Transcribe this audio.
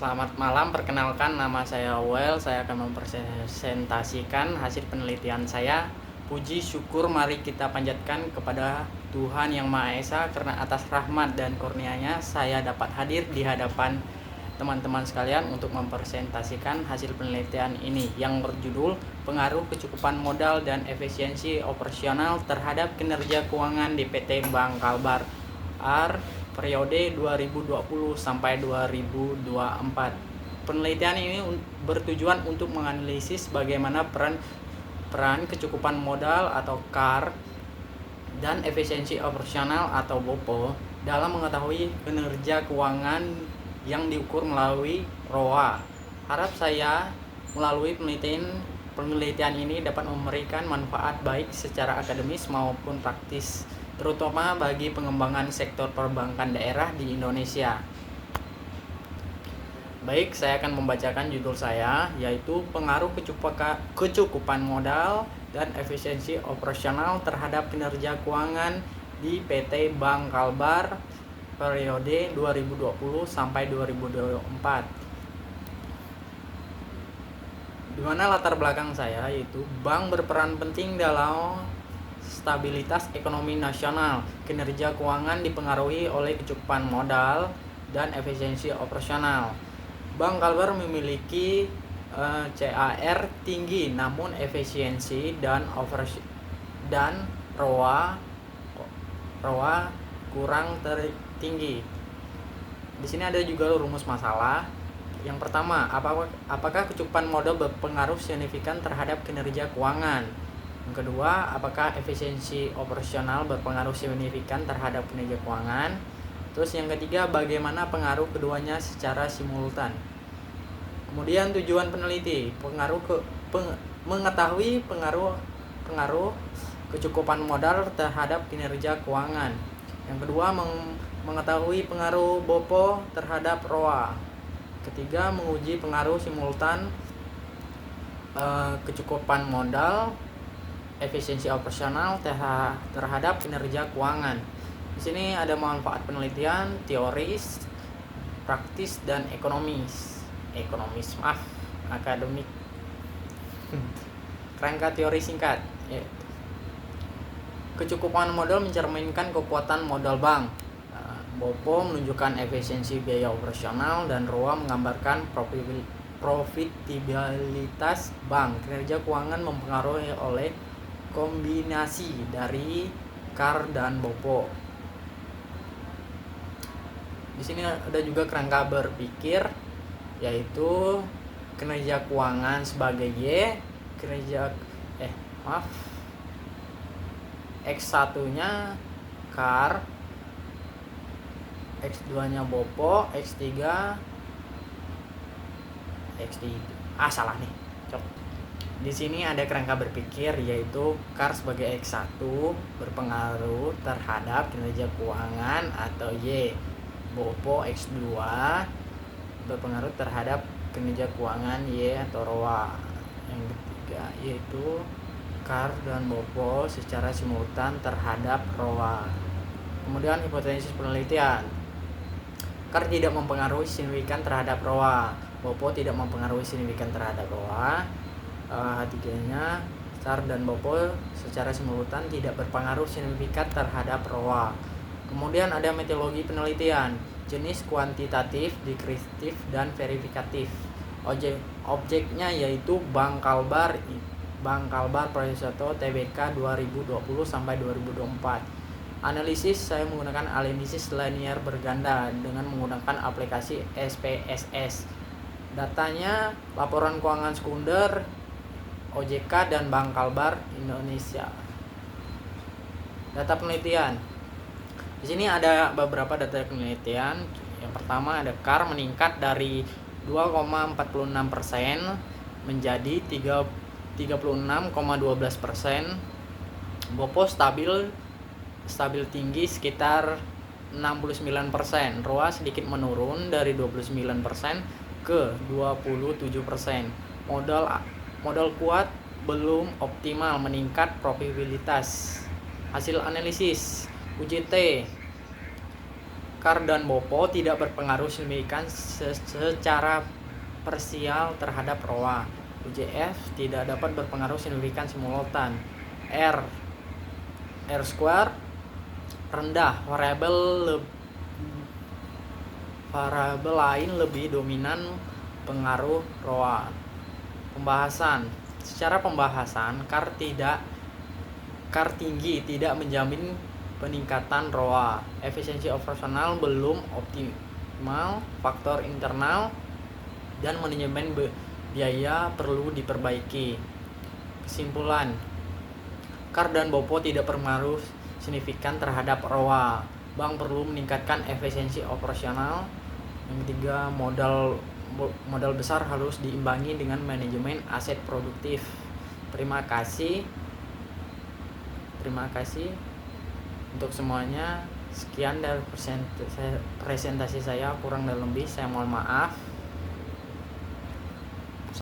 Selamat malam, perkenalkan nama saya Well. Saya akan mempresentasikan hasil penelitian saya. Puji syukur mari kita panjatkan kepada Tuhan Yang Maha Esa, karena atas rahmat dan kurnia-Nya saya dapat hadir di hadapan teman-teman sekalian untuk mempresentasikan hasil penelitian ini yang berjudul Pengaruh Kecukupan Modal dan Efisiensi Operasional Terhadap Kinerja Keuangan di PT Bank Kalbar periode 2020 sampai 2024. Penelitian ini bertujuan untuk menganalisis bagaimana peran kecukupan modal atau CAR dan efisiensi operasional atau BOPO dalam mengetahui kinerja keuangan yang diukur melalui ROA. Harap saya melalui penelitian ini dapat memberikan manfaat baik secara akademis maupun praktis, terutama bagi pengembangan sektor perbankan daerah di Indonesia. Baik, saya akan membacakan judul saya, yaitu Pengaruh Kecukupan Modal dan Efisiensi Operasional Terhadap Kinerja Keuangan di PT Bank Kalbar periode 2020 sampai 2024. Di mana latar belakang saya yaitu bank berperan penting dalam stabilitas ekonomi nasional. Kinerja keuangan dipengaruhi oleh kecukupan modal dan efisiensi operasional. Bank Kalbar memiliki CAR tinggi, namun efisiensi dan ROA kurang tinggi. Di sini ada juga rumus masalah. Yang pertama, apakah kecukupan modal berpengaruh signifikan terhadap kinerja keuangan? Yang kedua, apakah efisiensi operasional berpengaruh signifikan terhadap kinerja keuangan? Terus yang ketiga, bagaimana pengaruh keduanya secara simultan? Kemudian tujuan peneliti, mengetahui pengaruh kecukupan modal terhadap kinerja keuangan. Yang kedua, mengetahui pengaruh BOPO terhadap ROA. Ketiga, menguji pengaruh simultan kecukupan modal, efisiensi operasional terhadap kinerja keuangan. Di sini ada manfaat penelitian teoris, praktis, dan akademik. Kerangka teori singkat. Kecukupan modal mencerminkan kekuatan modal bank. BOPO menunjukkan efisiensi biaya operasional, dan ROA menggambarkan profitabilitas bank. Kinerja keuangan mempengaruhi oleh kombinasi dari CAR dan BOPO. Di sini ada juga kerangka berpikir, yaitu kinerja keuangan sebagai Y, X1-nya CAR, X2-nya BOPO, X3 salah nih. Di sini ada kerangka berpikir, yaitu CAR sebagai X1 berpengaruh terhadap kinerja keuangan atau Y. BOPO X2 berpengaruh terhadap kinerja keuangan Y atau ROA. Yang ketiga yaitu CAR dan BOPO secara simultan terhadap ROA. Kemudian hipotesis penelitian. CAR tidak mempengaruhi signifikan terhadap ROA. BOPO tidak mempengaruhi signifikan terhadap ROA. Tiganya, CAR dan BOPO secara simultan tidak berpengaruh signifikan terhadap ROA. Kemudian ada metodologi penelitian, jenis kuantitatif, deskriptif, dan verifikatif. Objeknya yaitu Bank Kalbar Prasetyo TBK 2020 sampai 2024. Analisis, saya menggunakan analisis linear berganda dengan menggunakan aplikasi SPSS. Datanya laporan keuangan sekunder OJK dan Bank Kalbar Indonesia. Data penelitian. Di sini ada beberapa data penelitian. Yang pertama ada CAR meningkat dari 2,46% menjadi 36,12%. BOPO stabil tinggi sekitar 69%. ROA sedikit menurun dari 29% ke 27%. Modal kuat belum optimal, meningkat profitabilitas. Hasil analisis UJT, KAR dan BOPO tidak berpengaruh signifikan secara parsial terhadap ROA. UJF tidak dapat berpengaruh signifikan simultan. R square rendah, variabel lain lebih dominan pengaruh ROA. Pembahasan. Secara pembahasan, KAR tinggi tidak menjamin peningkatan ROA. Efisiensi operasional belum optimal, faktor internal dan manajemen biaya perlu diperbaiki. Kesimpulan, KAR dan BOPO tidak berpengaruh signifikan terhadap ROA. Bank perlu meningkatkan efisiensi operasional. Yang ketiga, modal besar harus diimbangi dengan manajemen aset produktif. Terima kasih untuk semuanya. Sekian dari presentasi saya, kurang dan lebih saya mohon maaf.